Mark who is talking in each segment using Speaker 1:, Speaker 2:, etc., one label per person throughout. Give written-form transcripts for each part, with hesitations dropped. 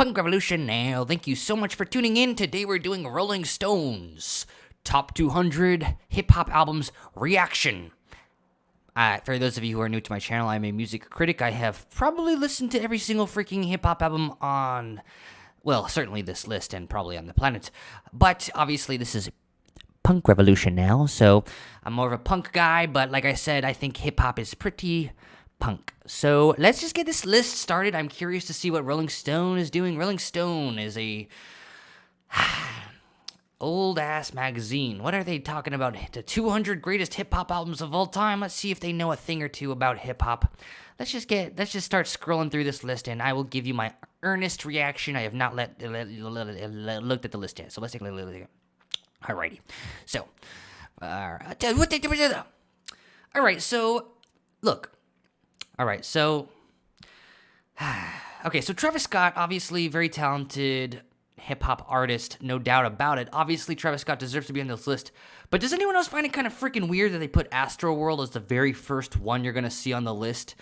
Speaker 1: Punk Revolution now. Thank you so much for tuning in. Today we're doing Rolling Stones Top 200 Hip Hop Albums Reaction. For those of you who are new to my channel, I'm a music critic. I have probably listened to every single freaking hip hop album on, well, certainly this list and probably on the planet. But obviously this is Punk Revolution now, so I'm more of a punk guy. But like I said, I think hip hop is pretty punk. So let's just get this list started. I'm curious to see what Rolling Stone is doing. Rolling Stone is a old-ass magazine. What are they talking about? The 200 greatest hip-hop albums of all time? Let's see if they know a thing or two about hip-hop. Let's just start scrolling through this list, and I will give you my earnest reaction. I have not looked at the list yet, so let's take a look at it. Alrighty. So, alright, so, look. Alright, so, okay, so Travis Scott, obviously very talented hip-hop artist, no doubt about it. Obviously, Travis Scott deserves to be on this list. But does anyone else find it kind of freaking weird that they put Astroworld as the very first one you're going to see on the list?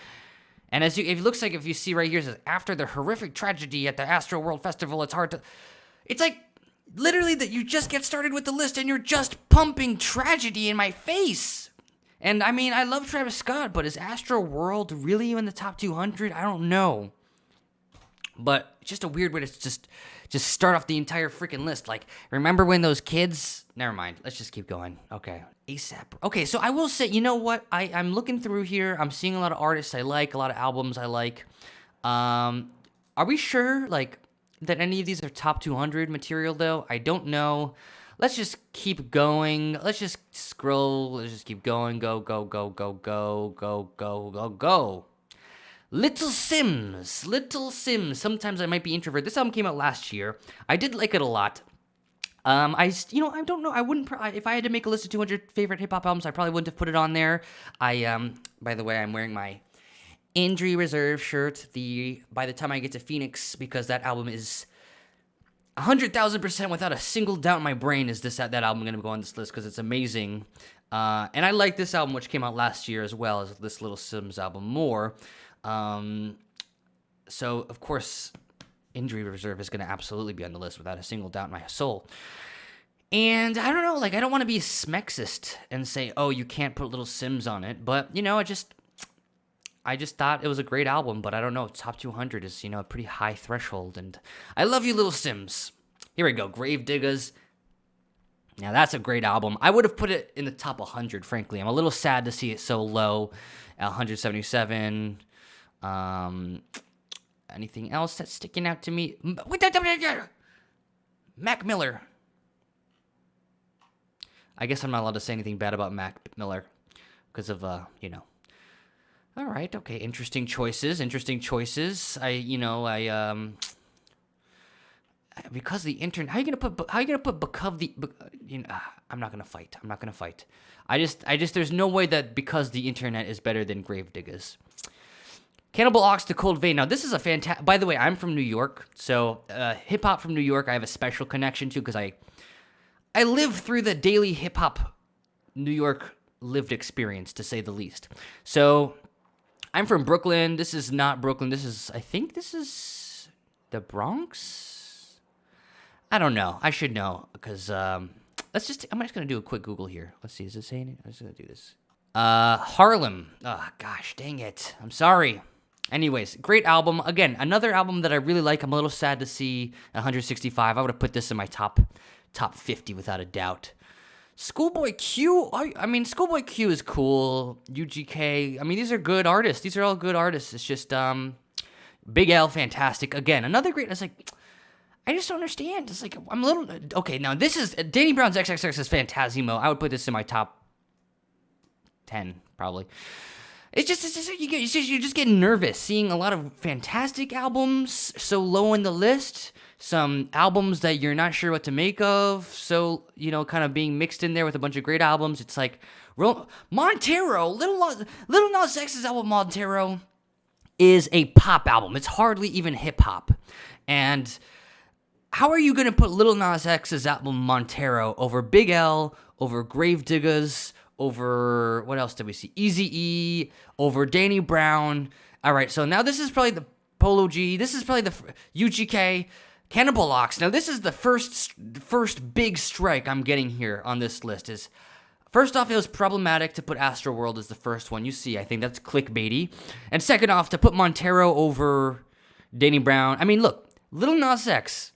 Speaker 1: And it looks like if you see right here, it says, after the horrific tragedy at the Astroworld Festival, it's hard to... It's like, literally, that you just get started with the list and you're just pumping tragedy in my face. And, I mean, I love Travis Scott, but is Astroworld really in the top 200? I don't know. But it's just a weird way to just start off the entire freaking list. Like, remember when those kids... Never mind. Let's just keep going. Okay. ASAP. Okay, so I will say, you know what? I'm looking through here. I'm seeing a lot of artists I like, a lot of albums I like. Are we sure, like, that any of these are top 200 material, though? I don't know. Let's just keep going. Let's just scroll. Let's just keep going. Go, go, go, go, go, go, go, go, go. Little Sims. Sometimes I might be introvert. This album came out last year. I did like it a lot. I don't know. I wouldn't. If I had to make a list of 200 favorite hip hop albums, I probably wouldn't have put it on there. By the way, I'm wearing my Injury Reserve shirt. By the time I get to Phoenix, because that album is 100,000% without a single doubt in my brain is that album going to go on this list because it's amazing. And I like this album, which came out last year as well as this Little Sims album more. So of course, Injury Reserve is going to absolutely be on the list without a single doubt in my soul. And I don't know, like, I don't want to be smexist and say, oh, you can't put Little Sims on it, but, you know, I just thought it was a great album, but I don't know, top 200 is, you know, a pretty high threshold, and I love you, Little Sims. Here we go, Gravediggers. Now, that's a great album. I would have put it in the top 100, frankly. I'm a little sad to see it so low at 177. Anything else that's sticking out to me? Mac Miller. I guess I'm not allowed to say anything bad about Mac Miller because of, you know. All right, okay, interesting choices. Because the internet, how you gonna put because the, you know, I'm not gonna fight. I just, there's no way that because the internet is better than Gravediggers. Cannibal Ox to Cold Vein. Now, this is a fantastic... By the way, I'm from New York, so hip-hop from New York I have a special connection to because I live through the daily hip-hop New York lived experience, to say the least. So, I'm from Brooklyn. This is not Brooklyn. I think this is the Bronx? I don't know. I should know because, I'm just going to do a quick Google here. Let's see. Is it saying it? I'm just going to do this. Harlem. Oh, gosh, dang it. I'm sorry. Anyways, great album. Again, another album that I really like. I'm a little sad to see 165. I would have put this in my top 50 without a doubt. Schoolboy Q. I mean, Schoolboy Q is cool. UGK. I mean, these are good artists. These are all good artists. It's just, Big L, fantastic. Again, another great... It's like... I just don't understand. It's like, I'm a little... Okay, now this is... Danny Brown's XXX is Fantasimo. I would put this in my top 10, probably. It's just you're just getting nervous seeing a lot of fantastic albums so low in the list. Some albums that you're not sure what to make of. So, you know, kind of being mixed in there with a bunch of great albums. It's like, Montero, Little Nas X's album Montero is a pop album. It's hardly even hip hop. And how are you going to put Little Nas X's album Montero over Big L, over Gravediggers, over, what else did we see? Eazy-E, over Danny Brown. All right, so now this is probably Polo G. This is probably the UGK. Cannibal Ox. Now, this is the first big strike I'm getting here on this list. Is first off, it was problematic to put Astroworld as the first one. You see, I think that's clickbaity. And second off, to put Montero over Danny Brown. I mean, look, Lil Nas X.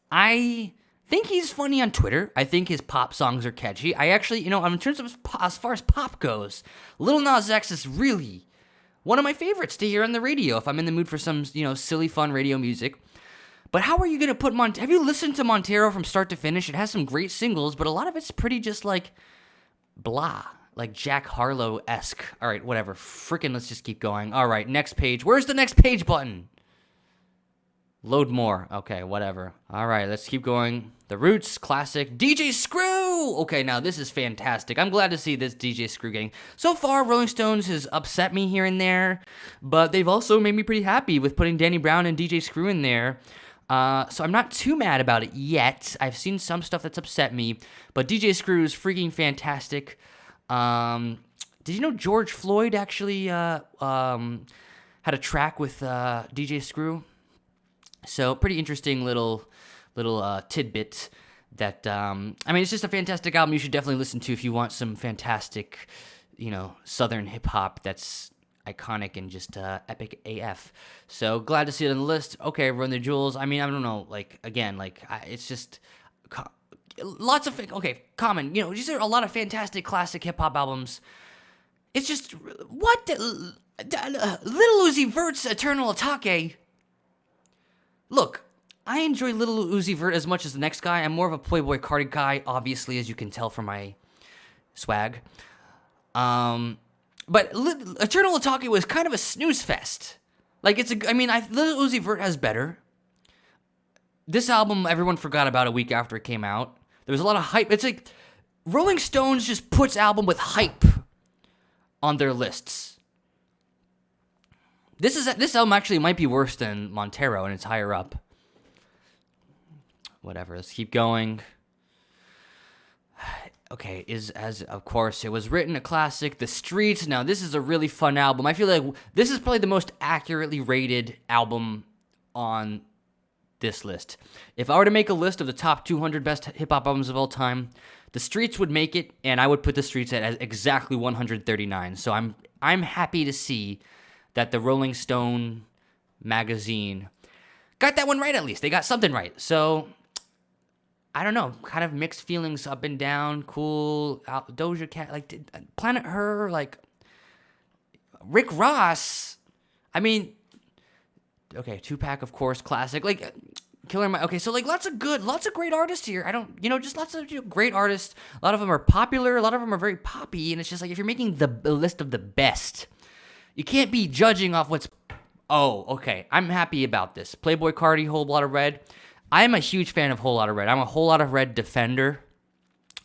Speaker 1: I think he's funny on Twitter. I think his pop songs are catchy. I actually, in terms of as far as pop goes, Lil Nas X is really one of my favorites to hear on the radio if I'm in the mood for some, silly, fun radio music. But how are you going to put have you listened to Montero from start to finish? It has some great singles, but a lot of it's pretty just like blah, like Jack Harlow-esque. All right, whatever. Freaking let's just keep going. All right, next page. Where's the next page button? Load more. Okay, whatever. All right, let's keep going. The Roots, classic. DJ Screw! Okay, now this is fantastic. I'm glad to see this DJ Screw getting... So far, Rolling Stones has upset me here and there, but they've also made me pretty happy with putting Danny Brown and DJ Screw in there. So I'm not too mad about it yet. I've seen some stuff that's upset me, but DJ Screw is freaking fantastic. Did you know George Floyd actually had a track with DJ Screw? So pretty interesting little tidbit that it's just a fantastic album. You should definitely listen to if you want some fantastic, Southern hip hop that's iconic and just epic AF. So glad to see it on the list. Okay, Run the Jewels. I don't know. It's just lots of Common. These are a lot of fantastic classic hip hop albums. It's just what Little Uzi Vert's Eternal Atake. Look, I enjoy Little Uzi Vert as much as the next guy. I'm more of a Playboi Carti guy, obviously, as you can tell from my swag. But Eternal Atake was kind of a snooze fest. Little Uzi Vert has better. This album, everyone forgot about a week after it came out. There was a lot of hype. It's like Rolling Stones just puts album with hype on their lists. This album actually might be worse than Montero, and it's higher up. Whatever, let's keep going. Okay, of course, it was written a classic, The Streets. Now, this is a really fun album. I feel like this is probably the most accurately rated album on this list. If I were to make a list of the top 200 best hip-hop albums of all time, The Streets would make it, and I would put The Streets at exactly 139. So I'm happy to see that the Rolling Stone magazine got that one right at least. They got something right. So, I don't know. Kind of mixed feelings up and down. Cool. Doja Cat. Planet Her. Rick Ross. Okay, Tupac, of course. Classic. Killer Mike. Okay, so lots of great artists here. Just lots of great artists. A lot of them are popular. A lot of them are very poppy. And it's just if you're making the list of the best, you can't be judging off what's... Oh, okay. I'm happy about this. Playboi Carti, Whole Lotta Red. I'm a huge fan of Whole Lotta Red. I'm a Whole Lotta Red defender.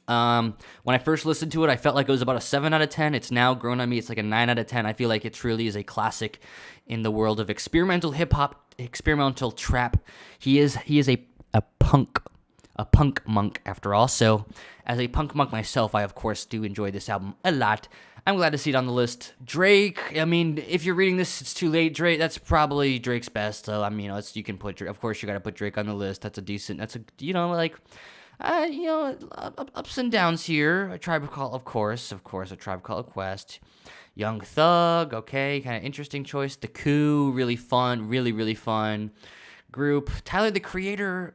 Speaker 1: When I first listened to it, I felt like it was about a 7 out of 10. It's now grown on me. It's like a 9 out of 10. I feel like it truly is a classic in the world of experimental hip-hop, experimental trap. He is a punk monk, after all. So, as a punk monk myself, I, of course, do enjoy this album a lot. I'm glad to see it on the list. Drake, if you're reading this, it's too late. Drake, that's probably Drake's best. So, you can put Drake. Of course, you got to put Drake on the list. Ups and downs here. A Tribe Called, of course, A Tribe Called Quest. Young Thug, okay, kind of interesting choice. The Coup, really fun, really fun group. Tyler, the Creator,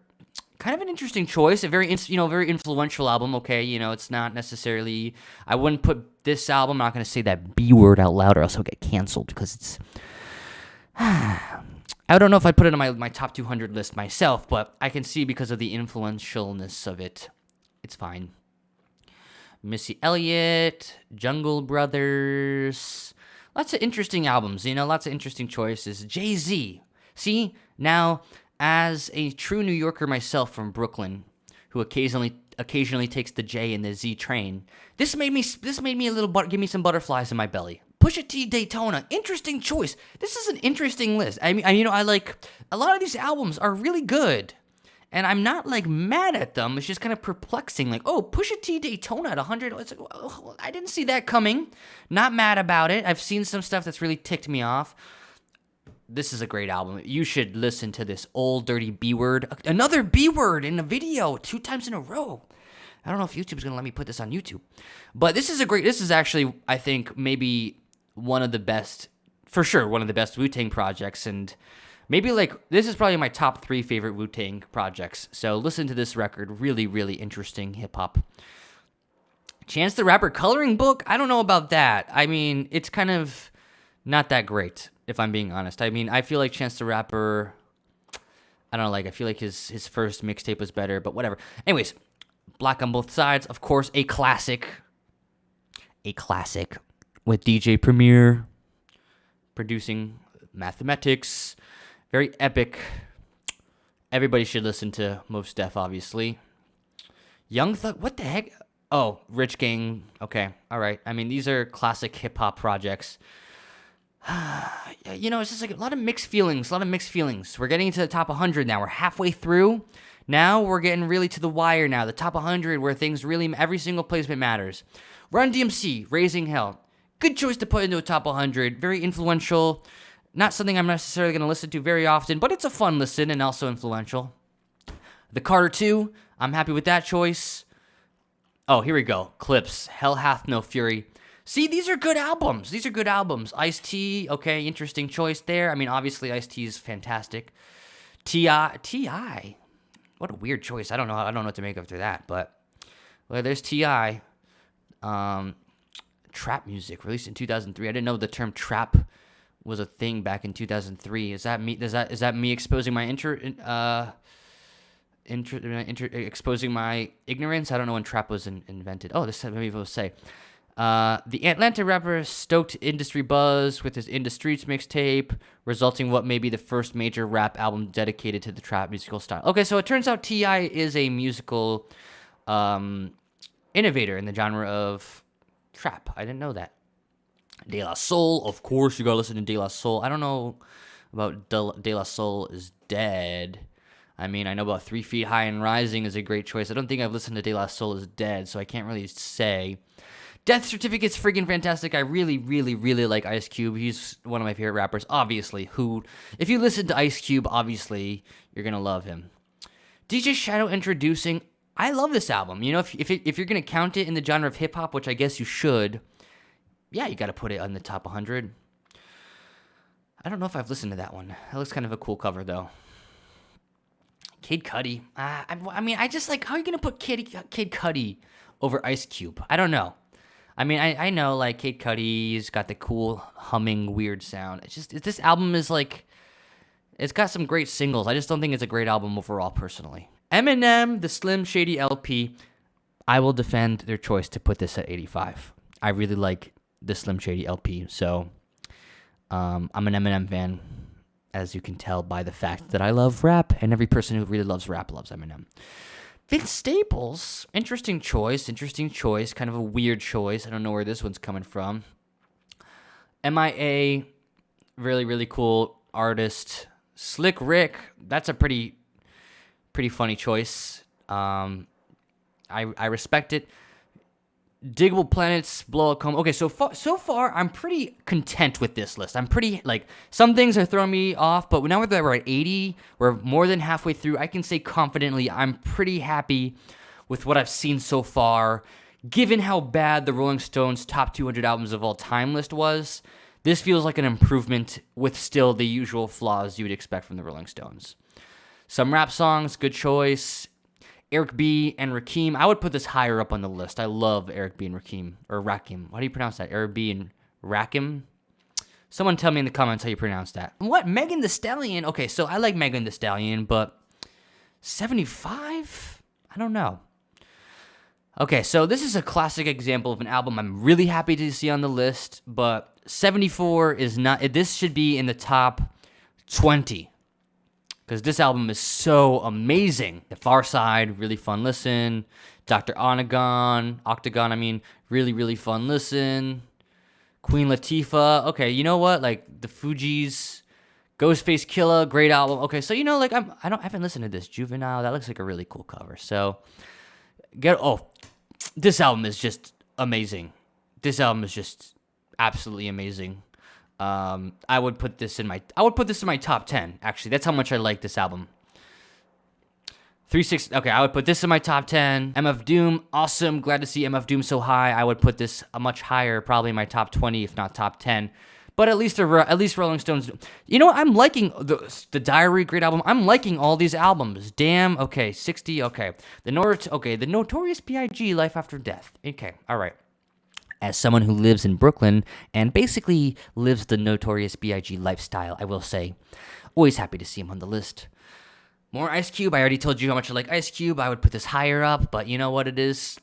Speaker 1: kind of an interesting choice. A very influential album. Okay, it's not necessarily. I wouldn't put this album. I'm not going to say that B word out loud, or else I'll get canceled because it's. I don't know if I'd put it on my top 200 list myself, but I can see because of the influentialness of it, it's fine. Missy Elliott, Jungle Brothers, lots of interesting albums. Lots of interesting choices. Jay-Z. See, now, as a true New Yorker myself from Brooklyn, who occasionally takes the J in the Z train, this made me a little give me some butterflies in my belly. Pusha T, Daytona, interesting choice. This is an interesting list. I like a lot of these albums are really good, and I'm not mad at them. It's just kind of perplexing. Pusha T, Daytona at 100. It's I didn't see that coming. Not mad about it. I've seen some stuff that's really ticked me off. This is a great album. You should listen to this Old Dirty B Word. Another B Word in a video 2 times in a row. I don't know if YouTube's going to let me put this on YouTube. But this is actually, I think, maybe one of the best, for sure, one of the best Wu-Tang projects. And maybe this is probably my top 3 favorite Wu-Tang projects. So listen to this record. Really, really interesting hip-hop. Chance the Rapper coloring book? I don't know about that. I mean, it's kind of not that great, if I'm being honest. I mean, I feel like Chance the Rapper, I don't know, I feel like his first mixtape was better, but whatever. Anyways, Black on Both Sides, of course, a classic with DJ Premier producing Mathematics. Very epic. Everybody should listen to Mos Def, obviously. Young Thug, what the heck? Oh, Rich Gang. Okay, all right. I mean, these are classic hip-hop projects. It's just a lot of mixed feelings, We're getting into the top 100 now. We're halfway through. Now we're getting really to the wire now. The top 100 where things really, every single placement matters. Run DMC, Raising Hell. Good choice to put into a top 100. Very influential. Not something I'm necessarily going to listen to very often, but it's a fun listen and also influential. The Carter 2, I'm happy with that choice. Oh, here we go. Clips. Hell Hath No Fury. See, these are good albums. Ice-T, okay, interesting choice there. I mean, obviously, Ice-T is fantastic. T.I. What a weird choice. I don't know what to make after that, but well, there's T.I. Trap music released in 2003. I didn't know the term trap was a thing back in 2003. Is that me? Is that me exposing my exposing my ignorance? I don't know when trap was invented. Oh, this maybe will say. The Atlanta rapper stoked industry buzz with his In the Streets mixtape, resulting what may be the first major rap album dedicated to the trap musical style. Okay, so it turns out T.I. is a musical innovator in the genre of trap. I didn't know that. De La Soul, of course, you gotta listen to De La Soul. I don't know about De La Soul is Dead. I mean, I know about 3 Feet High and Rising is a great choice. I don't think I've listened to De La Soul is Dead, so I can't really say. Death Certificate's friggin' fantastic. I really, really, really like Ice Cube. He's one of my favorite rappers, obviously. If you listen to Ice Cube, obviously, you're gonna love him. DJ Shadow Introducing. I love this album. If you're gonna count it in the genre of hip hop, which I guess you should, yeah, you gotta put it on the top 100. I don't know if I've listened to that one. That looks kind of a cool cover, though. Kid Cudi. I mean, I just how are you gonna put Kid Cudi over Ice Cube? I don't know. I mean, I know, Kid Cudi's got the cool, humming, weird sound. It's just, this album is, it's got some great singles. I just don't think it's a great album overall, personally. Eminem, the Slim Shady LP, I will defend their choice to put this at 85. I really like the Slim Shady LP, so I'm an Eminem fan, as you can tell by the fact that I love rap, and every person who really loves rap loves Eminem. Vince Staples, interesting choice, kind of a weird choice. I don't know where this one's coming from. MIA, really, really cool artist. Slick Rick, that's a pretty funny choice. I respect it. Diggable Planets, Blow Up Home. Okay, so far, I'm pretty content with this list. I'm pretty, some things are throwing me off, but now that we're at 80, we're more than halfway through, I can say confidently I'm pretty happy with what I've seen so far. Given how bad the Rolling Stones top 200 albums of all time list was, this feels like an improvement with still the usual flaws you would expect from the Rolling Stones. Some rap songs, good choice. Eric B. and Rakim. I would put this higher up on the list. I love Eric B. and Rakim. Or Rakim. How do you pronounce that? Eric B. and Rakim? Someone tell me in the comments how you pronounce that. What? Megan Thee Stallion? Okay, so I like Megan Thee Stallion, but 75? I don't know. Okay, so this is a classic example of an album I'm really happy to see on the list, but 74 is not... This should be in the top 20. Because this album is so amazing. The Far Side, really fun listen. Dr. Octagon, really, really fun listen. Queen Latifah, okay, you know what? The Fugees, Ghostface Killah, great album. Okay, so I haven't listened to this. Juvenile, that looks like a really cool cover. So, this album is just amazing. This album is just absolutely amazing. I would put this in my top 10. Actually, that's how much I like this album. 360. Okay, I would put this in my top 10. MF Doom, awesome. Glad to see MF Doom so high. I would put this a much higher, probably in my top 20, if not top 10. But at least Rolling Stones. You know what? I'm liking the Diary, great album. I'm liking all these albums. Damn. Okay, 60. Okay, the Notorious B.I.G. Life After Death. Okay, all right. As someone who lives in Brooklyn and basically lives the Notorious B.I.G. lifestyle, I will say, always happy to see him on the list. More Ice Cube. I already told you how much I like Ice Cube. I would put this higher up, but you know what it is?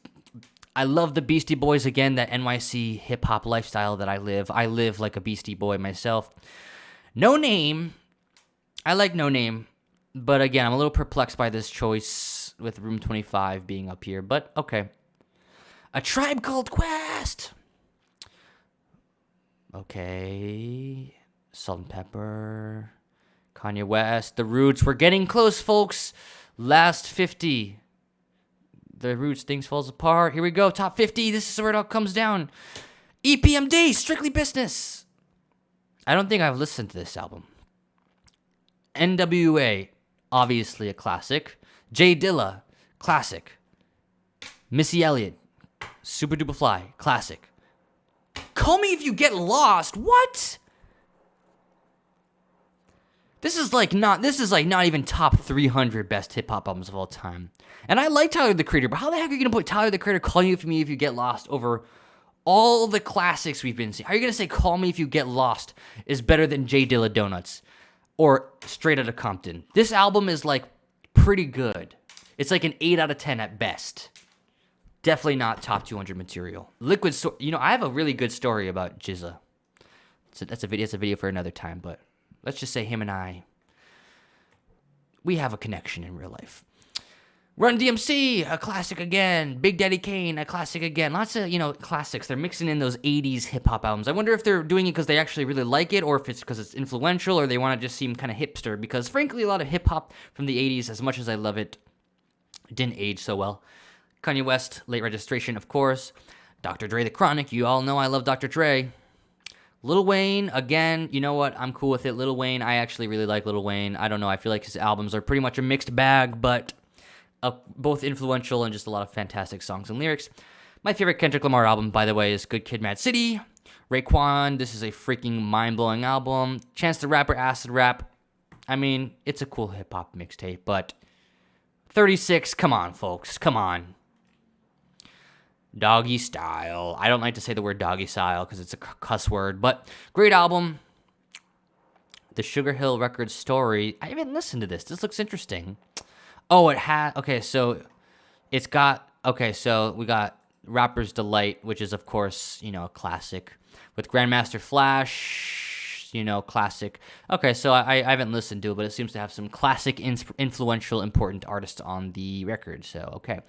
Speaker 1: I love the Beastie Boys again, that NYC hip-hop lifestyle that I live. I live like a Beastie Boy myself. No Name. I like No Name, but again, I'm a little perplexed by this choice with Room 25 being up here, but okay. A Tribe Called Quest. Okay. Salt and Pepper. Kanye West. The Roots. We're getting close, folks. Last 50. The Roots, Things Falls Apart. Here we go. Top 50. This is where it all comes down. EPMD. Strictly Business. I don't think I've listened to this album. NWA. Obviously a classic. J Dilla. Classic. Missy Elliott. Super Duper Fly. Classic. Call Me If You Get Lost. What? This is not even top 300 best hip hop albums of all time. And I like Tyler the Creator, but how the heck are you going to put Tyler the Creator, Call Me If You Get Lost over all the classics we've been seeing? How are you going to say Call Me If You Get Lost is better than J Dilla Donuts or Straight Outta Compton? This album is like pretty good. It's like an 8 out of 10 at best. Definitely not top 200 material. Liquid, I have a really good story about GZA. So that's a video for another time, but let's just say him and I, we have a connection in real life. Run DMC, a classic again. Big Daddy Kane, a classic again. Lots of, classics. They're mixing in those 80s hip-hop albums. I wonder if they're doing it because they actually really like it, or if it's because it's influential, or they want to just seem kind of hipster, because frankly, a lot of hip-hop from the 80s, as much as I love it, didn't age so well. Kanye West, Late Registration, of course. Dr. Dre, The Chronic. You all know I love Dr. Dre. Lil Wayne, again, you know what? I'm cool with it. Lil Wayne, I actually really like Lil Wayne. I don't know. I feel like his albums are pretty much a mixed bag, but both influential and just a lot of fantastic songs and lyrics. My favorite Kendrick Lamar album, by the way, is Good Kid, Mad City. Raekwon, this is a freaking mind-blowing album. Chance the Rapper, Acid Rap. I mean, it's a cool hip-hop mixtape, but 36, come on, folks. Come on. Doggy Style. I don't like to say the word doggy style because it's a cuss word, but great album. The Sugar Hill Records Story. I haven't listened to this. This looks interesting. Oh, it had. Okay, so it's got. Okay, so we got Rapper's Delight, which is, of course, a classic. With Grandmaster Flash, classic. Okay, so I haven't listened to it, but it seems to have some classic, influential, important artists on the record. So, okay.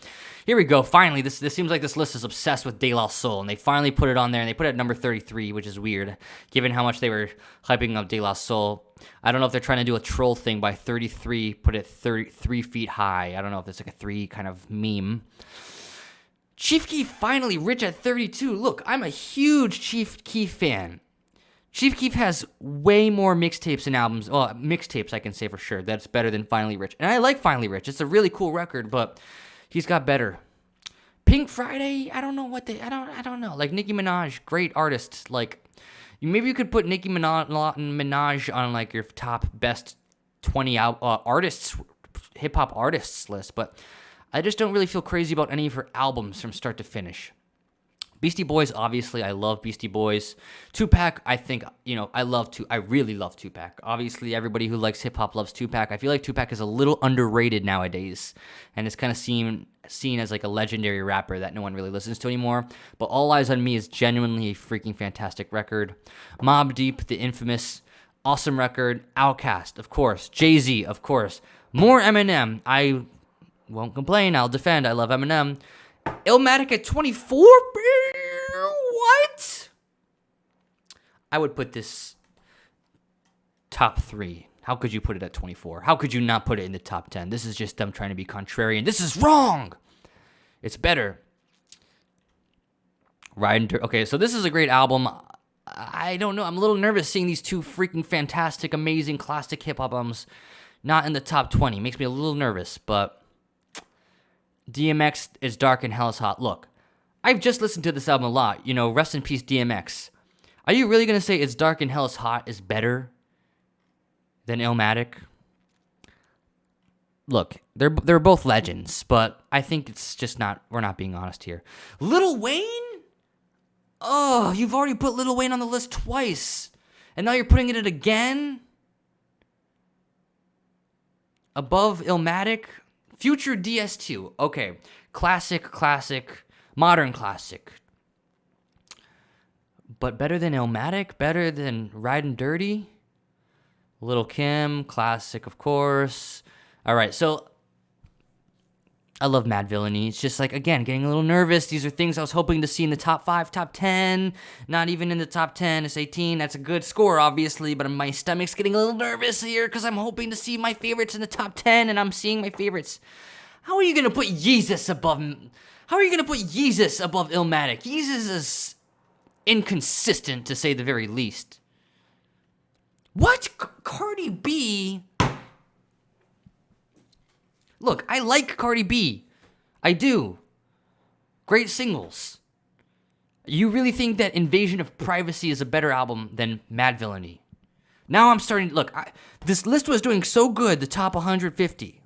Speaker 1: Here we go. Finally, this seems like this list is obsessed with De La Soul, and they finally put it on there, and they put it at number 33, which is weird, given how much they were hyping up De La Soul. I don't know if they're trying to do a troll thing by 33, put it 33 feet high. I don't know if it's like a 3 kind of meme. Chief Keef finally rich at 32. Look, I'm a huge Chief Keef fan. Chief Keef has way more mixtapes and albums. Well, mixtapes I can say for sure. That's better than Finally Rich. And I like Finally Rich. It's a really cool record, but he's got better. Pink Friday, I don't know. Like Nicki Minaj, great artist. Like, maybe you could put Nicki Minaj on like your top best 20 artists, hip hop artists list, but I just don't really feel crazy about any of her albums from start to finish. Beastie Boys, obviously, I love Beastie Boys. Tupac, I think, I really love Tupac. Obviously, everybody who likes hip-hop loves Tupac. I feel like Tupac is a little underrated nowadays, and it's kind of seen as like a legendary rapper that no one really listens to anymore. But All Eyes on Me is genuinely a freaking fantastic record. Mobb Deep, the infamous, awesome record. Outkast, of course. Jay-Z, of course. More Eminem. I won't complain. I'll defend. I love Eminem. Illmatic at 24? What? I would put this top 3. How could you put it at 24? How could you not put it in the top 10? This is just them trying to be contrarian. This is wrong. It's better. Okay, so this is a great album. I don't know. I'm a little nervous seeing these two freaking fantastic, amazing, classic hip-hop albums not in the top 20. Makes me a little nervous, but DMX is dark and hell is hot. Look, I've just listened to this album a lot. You know, rest in peace, DMX. Are you really going to say It's Dark and Hell is Hot is better than Illmatic? Look, they're both legends, but I think it's just not, we're not being honest here. Lil Wayne? Oh, you've already put Lil Wayne on the list twice, and now you're putting it again? Above Illmatic? Future DS2. Okay, classic, modern classic. But better than Illmatic? Better than Ridin' Dirty? Lil' Kim, classic, of course. All right, so I love Mad Villainy. It's just like, again, getting a little nervous. These are things I was hoping to see in the top 5, top 10. Not even in the top 10. It's 18. That's a good score, obviously, but my stomach's getting a little nervous here because I'm hoping to see my favorites in the top 10, and I'm seeing my favorites. How are you going to put Yeezus above... How are you going to put Yeezus above Illmatic? Yeezus is inconsistent, to say the very least. What? Cardi B... Look, I like Cardi B. I do. Great singles. You really think that Invasion of Privacy is a better album than Mad Villainy? Now I'm starting... Look, this list was doing so good, the top 150.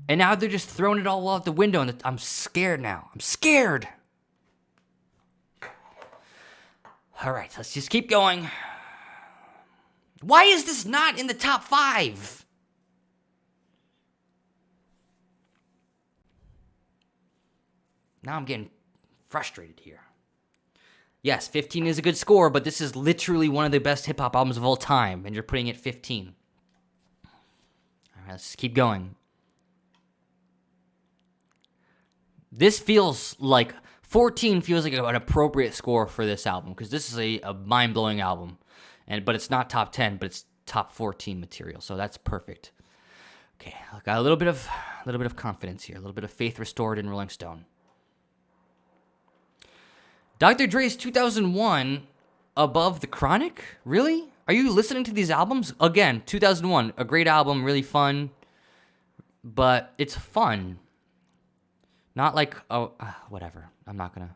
Speaker 1: And now they're just throwing it all out the window, and I'm scared now. I'm scared. All right, let's just keep going. Why is this not in the top 5? Now I'm getting frustrated here. Yes, 15 is a good score, but this is literally one of the best hip-hop albums of all time, and you're putting it 15. All right, let's just keep going. This feels like... 14 feels like an appropriate score for this album, because this is a mind-blowing album. But it's not top 10, but it's top 14 material, so that's perfect. Okay, I got a little bit of confidence here, a little bit of faith restored in Rolling Stone. Dr. Dre's 2001 above The Chronic? Really? Are you listening to these albums? Again, 2001, a great album, really fun, but it's fun. Not like, whatever. I'm not gonna.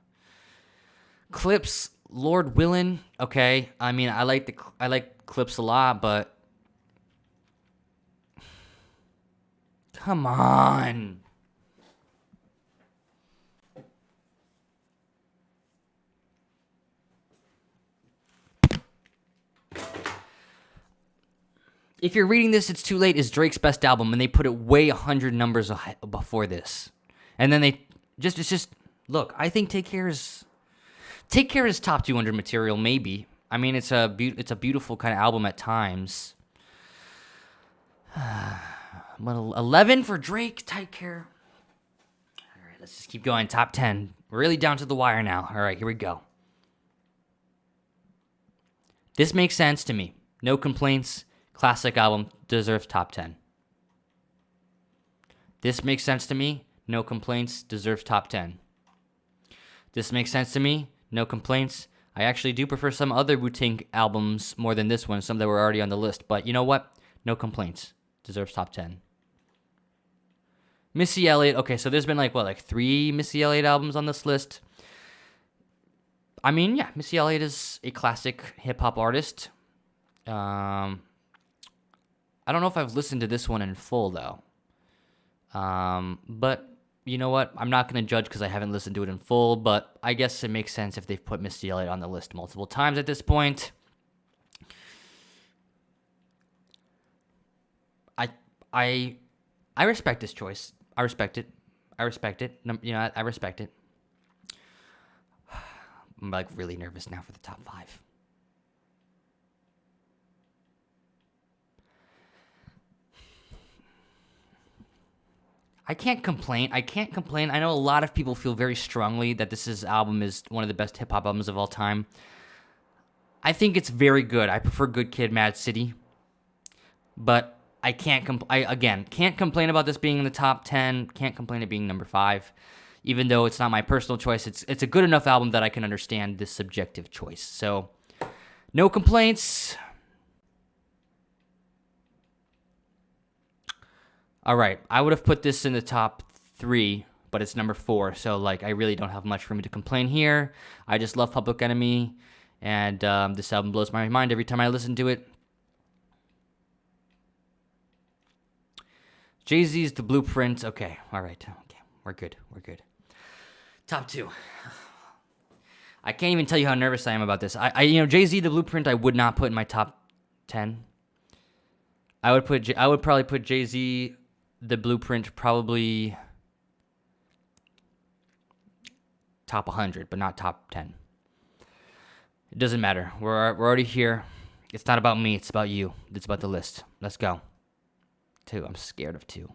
Speaker 1: Clips, Lord Willin', okay. I mean, I like Clips a lot, but come on. If you're reading this, It's Too Late is Drake's best album, and they put it way 100 numbers before this. And then it's just, look, I think Take Care is top 200 material, maybe. I mean, it's a beautiful kind of album at times. 11 for Drake, Take Care. All right, let's just keep going. Top 10. We're really down to the wire now. All right, here we go. This makes sense to me. No complaints. Classic album, deserves top 10. This makes sense to me. No complaints, deserves top 10. This makes sense to me. No complaints. I actually do prefer some other Wu-Tang albums more than this one, some that were already on the list. But you know what? No complaints. Deserves top 10. Missy Elliott. Okay, so there's been like 3 Missy Elliott albums on this list. I mean, yeah, Missy Elliott is a classic hip-hop artist. I don't know if I've listened to this one in full, though. But you know what? I'm not going to judge because I haven't listened to it in full, but I guess it makes sense if they've put Missy Elliott on the list multiple times at this point. I respect this choice. I respect it. I respect it. You know, I respect it. I'm like really nervous now for the top 5. I can't complain. I know a lot of people feel very strongly that this album is one of the best hip-hop albums of all time. I think it's very good. I prefer Good Kid, Mad City. But I can't complain about this being in the top 10. Can't complain it being number 5. Even though it's not my personal choice, it's a good enough album that I can understand this subjective choice. So, no complaints. All right, I would have put this in the top 3, but it's number 4. So, like, I really don't have much for me to complain here. I just love Public Enemy, and this album blows my mind every time I listen to it. Jay-Z's The Blueprint. Okay, all right. Okay, we're good. Top 2. I can't even tell you how nervous I am about this. Jay-Z The Blueprint I would not put in my top 10. I would probably put Jay-Z The Blueprint probably top 100, but not top 10. It doesn't matter. We're already here. It's not about me. It's about you. It's about the list. Let's go. 2. I'm scared of 2.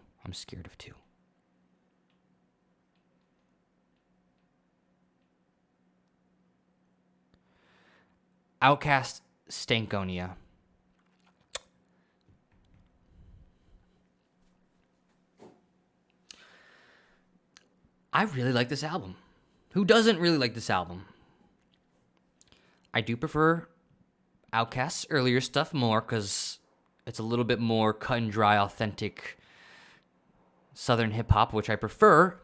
Speaker 1: Outcast Stankonia. I really like this album. Who doesn't really like this album? I do prefer Outkast's earlier stuff more because it's a little bit more cut and dry, authentic Southern hip hop, which I prefer.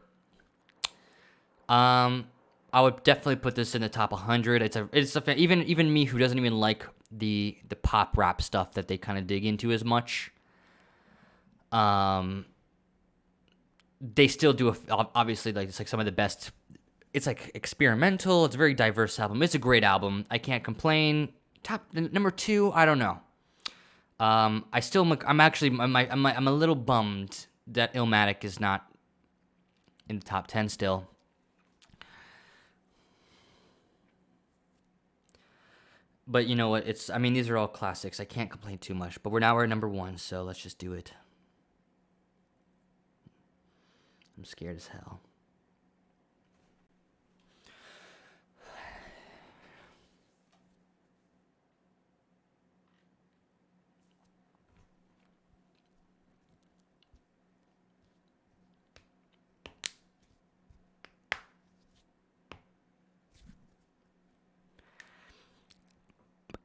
Speaker 1: I would definitely put this in the top 100. Even me who doesn't even like the pop rap stuff that they kind of dig into as much. They still do obviously like it's like some of the best. It's like experimental. It's a very diverse album. It's a great album. I can't complain. Number 2, I don't know. I'm a little bummed that Illmatic is not in the top 10 still. But you know what? These are all classics. I can't complain too much. But we're at number 1, so let's just do it. I'm scared as hell.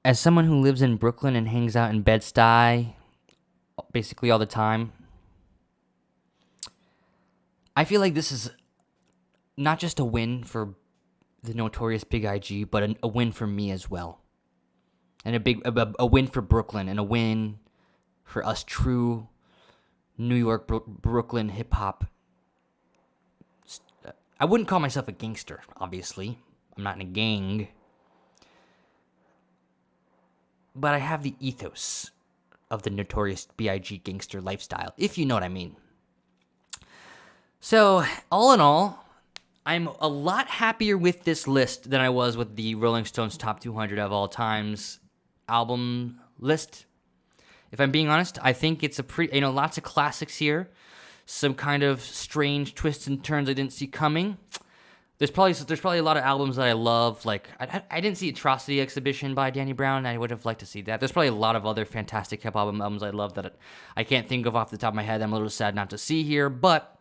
Speaker 1: As someone who lives in Brooklyn and hangs out in Bed-Stuy basically all the time, I feel like this is not just a win for the Notorious Big IG, but a win for me as well. And a win for Brooklyn, and a win for us true New York, Brooklyn hip-hop. I wouldn't call myself a gangster, obviously. I'm not in a gang. But I have the ethos of the Notorious B.I.G. gangster lifestyle, if you know what I mean. So, all in all, I'm a lot happier with this list than I was with the Rolling Stones Top 200 of All Times album list. If I'm being honest, I think it's lots of classics here. Some kind of strange twists and turns I didn't see coming. There's probably a lot of albums that I love. Like I didn't see Atrocity Exhibition by Danny Brown. I would have liked to see that. There's probably a lot of other fantastic hip hop albums I love that I can't think of off the top of my head. I'm a little sad not to see here, but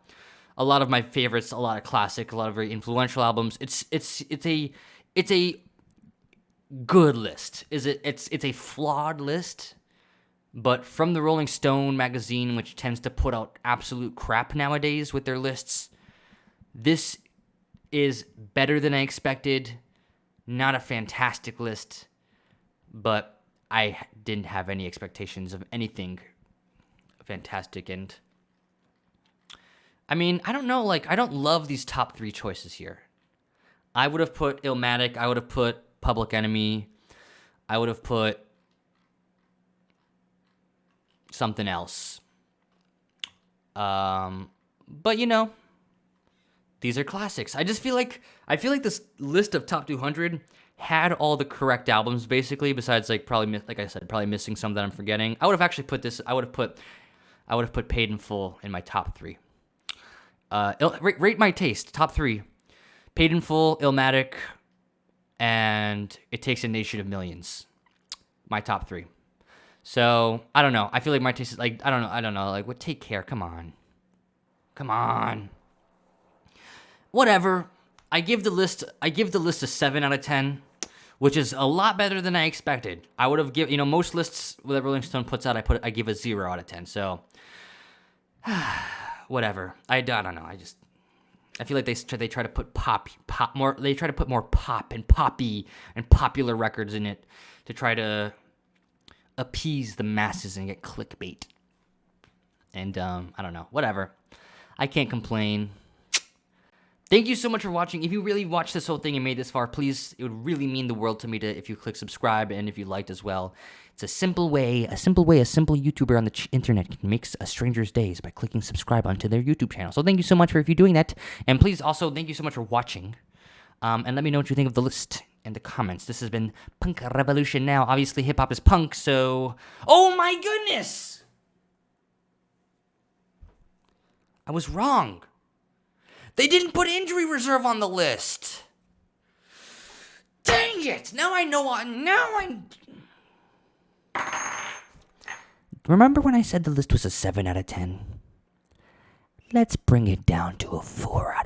Speaker 1: a lot of my favorites, a lot of classic, a lot of very influential albums. It's a good list. It's a flawed list, but from the Rolling Stone magazine, which tends to put out absolute crap nowadays with their lists, this is better than I expected. Not a fantastic list, but I didn't have any expectations of anything fantastic. And I don't know, I don't love these top 3 choices here. I would have put Illmatic, I would have put Public Enemy, I would have put something else. But these are classics. I feel like this list of top 200 had all the correct albums basically, besides probably missing some that I'm forgetting. I would have actually put this. I would have put Paid in Full in my top 3. Rate my taste. Top 3: Paid in Full, Illmatic, and It Takes a Nation of Millions. My top 3. So I don't know. I feel like my taste is I don't know. Take Care. Come on. whatever. I give the list a 7 out of 10, which is a lot better than I expected. I would have given, most lists that Rolling Stone puts out, I give a 0 out of 10. So, whatever. I don't know. I feel like they try to put more. They try to put more pop and poppy and popular records in it to try to appease the masses and get clickbait. And I don't know. Whatever. I can't complain. Thank you so much for watching. If you really watched this whole thing and made this far, please, it would really mean the world to me if you click subscribe and if you liked as well. It's a simple YouTuber on the internet can make a stranger's days by clicking subscribe onto their YouTube channel. So thank you so much for if you're doing that. And please also, thank you so much for watching. And let me know what you think of the list in the comments. This has been Punk Revolution Now. Obviously, hip-hop is punk, so... Oh my goodness! I was wrong. They didn't put injury reserve on the list. Dang it! Now I know. Remember when I said the list was a 7 out of 10? Let's bring it down to a 4 out of 10.